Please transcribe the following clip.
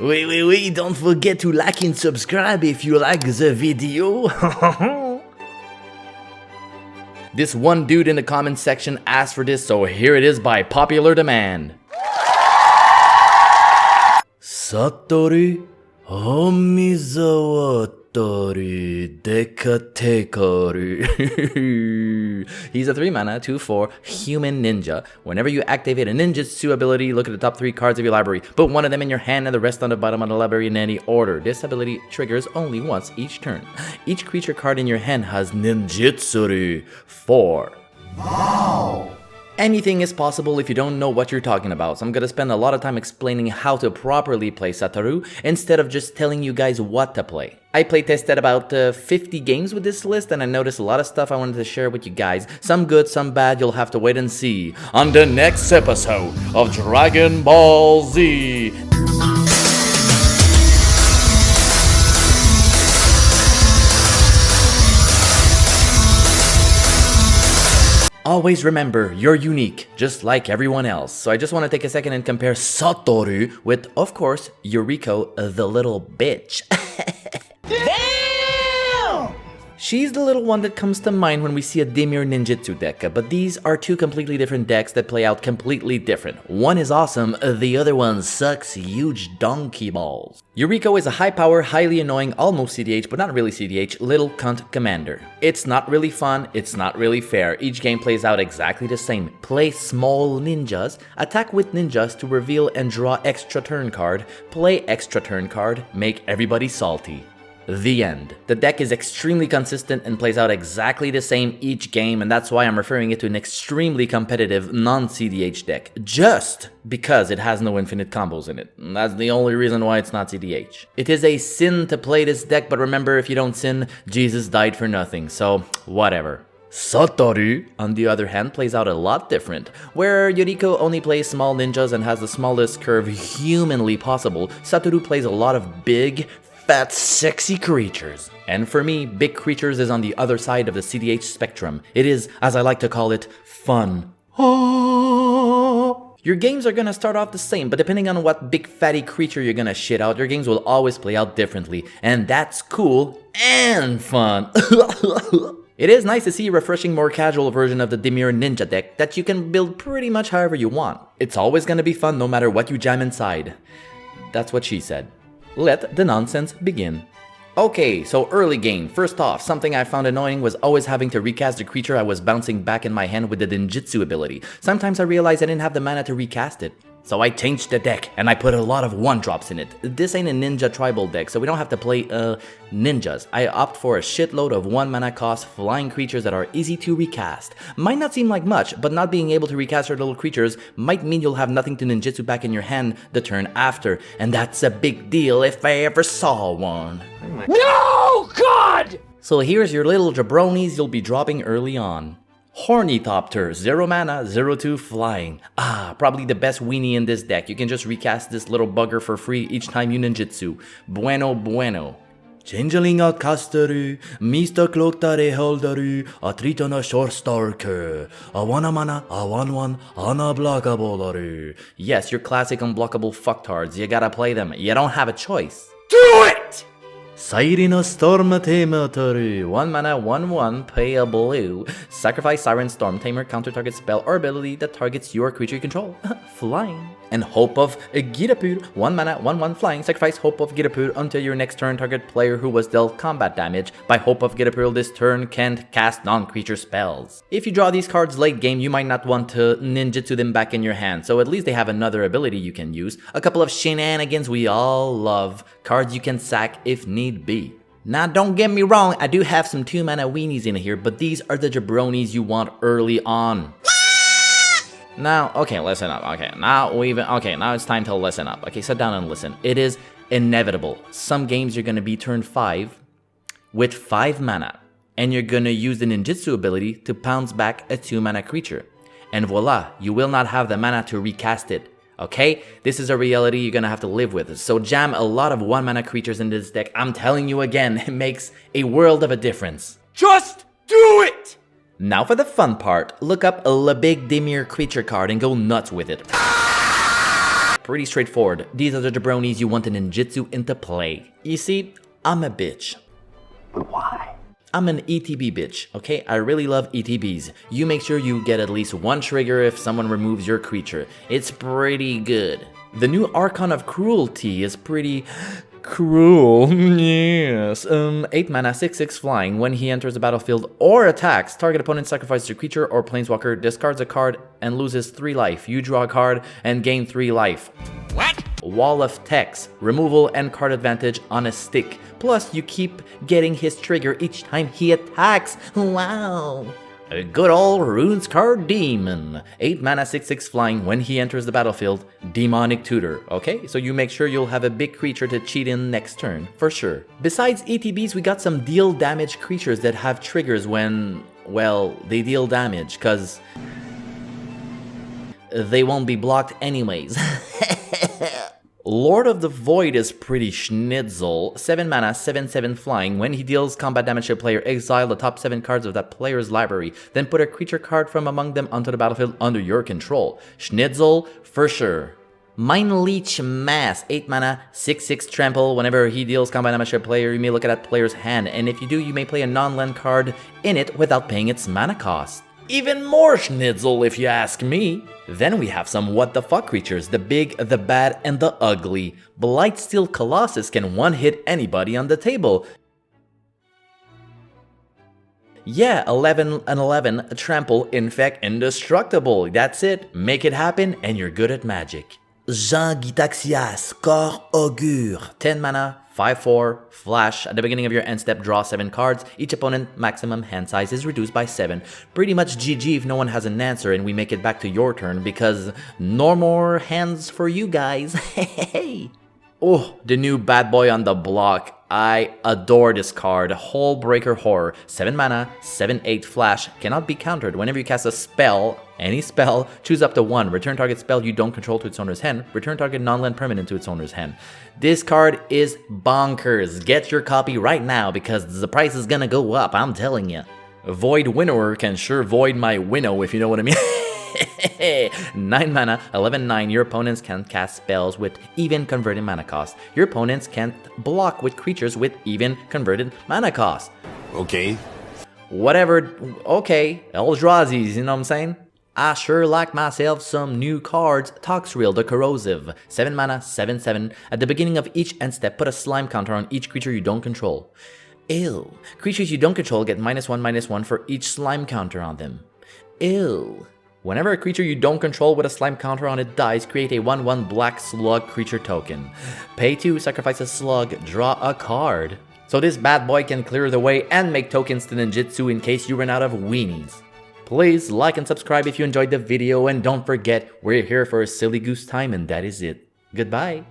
Wait, don't forget to like and subscribe if you like the video. This one dude in the comments section asked for this, so here it is by popular demand. Satoru Umezawa Dekatekoru. He's a 3-mana, 2/4 human ninja. Whenever you activate a ninjutsu ability, look at the top 3 cards of your library. Put one of them in your hand and the rest on the bottom of the library in any order. This ability triggers only once each turn. Each creature card in your hand has ninjutsu 4. Wow! Anything is possible if you don't know what you're talking about, so I'm gonna spend a lot of time explaining how to properly play Satoru instead of just telling you guys what to play. I playtested about 50 games with this list and I noticed a lot of stuff I wanted to share with you guys. Some good, some bad, you'll have to wait and see on the next episode of Dragon Ball Z. Always remember, you're unique, just like everyone else. So I just want to take a second and compare Satoru with, of course, Yuriko, the little bitch. Damn! She's the little one that comes to mind when we see a Dimir Ninjutsu deck, but these are 2 completely different decks that play out completely different. One is awesome, the other one sucks huge donkey balls. Yuriko is a high-power, highly annoying, almost CDH, but not really CDH, little cunt commander. It's not really fun, it's not really fair. Each game plays out exactly the same. Play small ninjas, attack with ninjas to reveal and draw extra turn card, play extra turn card, make everybody salty. The end. The deck is extremely consistent and plays out exactly the same each game, and that's why I'm referring it to an extremely competitive non-CDH deck, just because it has no infinite combos in it. That's the only reason why it's not CDH. It is a sin to play this deck, but remember, if you don't sin, Jesus died for nothing, so whatever. Satoru, on the other hand, plays out a lot different. Where Yuriko only plays small ninjas and has the smallest curve humanly possible, Satoru plays a lot of big, fat, sexy creatures. And for me, big creatures is on the other side of the CDH spectrum. It is, as I like to call it, fun. Your games are gonna start off the same, but depending on what big fatty creature you're gonna shit out, your games will always play out differently. And that's cool and fun. It is nice to see a refreshing, more casual version of the Dimir Ninja deck that you can build pretty much however you want. It's always gonna be fun no matter what you jam inside. That's what she said. Let the nonsense begin. Okay, so early game. First off, something I found annoying was always having to recast the creature I was bouncing back in my hand with the ninjutsu ability. Sometimes I realized I didn't have the mana to recast it. So I changed the deck, and I put a lot of 1-drops in it. This ain't a ninja tribal deck, so we don't have to play, ninjas. I opt for a shitload of 1-mana cost flying creatures that are easy to recast. Might not seem like much, but not being able to recast your little creatures might mean you'll have nothing to ninjutsu back in your hand the turn after, and that's a big deal if I ever saw one. No, God! So here's your little jabronis you'll be dropping early on. Hornythopter, 0 mana, 0/2 flying. Probably the best weenie in this deck. You can just recast this little bugger for free each time you ninjutsu. Bueno. Changeling outcasteru, Mr. Cloaktare Holderu, a Tritona Short Stalker, a 1-mana, a 1/1, unblockable. Yes, your classic unblockable fucktards. You gotta play them. You don't have a choice. Do it! Siren Storm Tamer, 1-mana, 1/1, pay a blue. Sacrifice Siren Storm Tamer, counter target spell or ability that targets your creature you control. Flying. And Hope of Girapur, 1-mana, 1/1 flying. Sacrifice Hope of Girapur until your next turn. Target player who was dealt combat damage by Hope of Girapur this turn can't cast non-creature spells. If you draw these cards late game, you might not want to ninjutsu them back in your hand, so at least they have another ability you can use. A couple of shenanigans we all love. Cards you can sack if need be. Now don't get me wrong, I do have some 2-mana weenies in here, but these are the jabronis you want early on. Now, okay, listen up. Now it's time to listen up. Okay, sit down and listen. It is inevitable. Some games you're gonna be turn 5 with 5 mana, and you're gonna use the ninjutsu ability to pounce back a 2-mana creature. And voila, you will not have the mana to recast it. Okay? This is a reality you're gonna have to live with. So jam a lot of 1-mana creatures in this deck. I'm telling you again, it makes a world of a difference. Just do it! Now for the fun part, look up a big Dimir creature card and go nuts with it. pretty straightforward. These are the jabronis you want a ninjutsu into play. You see, I'm a bitch. But why? I'm an ETB bitch, okay? I really love ETBs. You make sure you get at least one trigger if someone removes your creature. It's pretty good. The new Archon of Cruelty is pretty cruel, yes. 8 mana, 6/6 flying. When he enters the battlefield or attacks, target opponent sacrifices a creature or planeswalker, discards a card, and loses 3 life. You draw a card and gain 3 life. What? Wall of Text, removal and card advantage on a stick. Plus, you keep getting his trigger each time he attacks. Wow. A good old Runescarred Demon. 8 mana, 6/6 flying. When he enters the battlefield, Demonic Tutor. Okay, so you make sure you'll have a big creature to cheat in next turn, for sure. Besides ETBs, we got some deal damage creatures that have triggers when, well, they deal damage, cause they won't be blocked anyways. Lord of the Void is pretty schnitzel. 7 mana, 7/7 flying. When he deals combat damage to a player, exile the top 7 cards of that player's library. Then put a creature card from among them onto the battlefield under your control. Schnitzel for sure. Mind Leech Mass, 8 mana, 6/6 trample. Whenever he deals combat damage to a player, you may look at that player's hand. And if you do, you may play a non-land card in it without paying its mana cost. Even more schnitzel if you ask me. Then we have some what the fuck creatures, the big, the bad, and the ugly. Blightsteel Colossus can one-hit anybody on the table. Yeah, 11 and 11, trample, infect, indestructible. That's it, make it happen, and you're good at magic. Jean Gitaxias, Cor Augure, 10 mana, 5/4, flash. At the beginning of your end step, draw 7 cards. Each opponent maximum hand size is reduced by 7. Pretty much GG if no one has an answer and we make it back to your turn because no more hands for you guys. Hey. Oh, the new bad boy on the block. I adore this card. Hullbreaker Horror. 7 mana, 7/8 flash. Cannot be countered. Whenever you cast a spell, any spell, choose up to 1. Return target spell you don't control to its owner's hand. Return target non-land permanent to its owner's hand. This card is bonkers. Get your copy right now because the price is gonna go up, I'm telling you. Void Winnower can sure void my winnow if you know what I mean. 9 mana, 11/9. Your opponents can't cast spells with even converted mana cost. Your opponents can't block with creatures with even converted mana cost. Okay. Whatever, okay, Eldrazi's, you know what I'm saying? I sure like myself some new cards. Toxrill the Corrosive, 7 mana, 7/7. At the beginning of each end step, put a slime counter on each creature you don't control. Ew. Creatures you don't control get -1/-1 for each slime counter on them. Ew. Whenever a creature you don't control with a slime counter on it dies, create a 1/1 black slug creature token. Pay 2, sacrifice a slug, draw a card. So this bad boy can clear the way and make tokens to ninjutsu in case you run out of weenies. Please like and subscribe if you enjoyed the video, and don't forget, we're here for a silly goose time and that is it. Goodbye.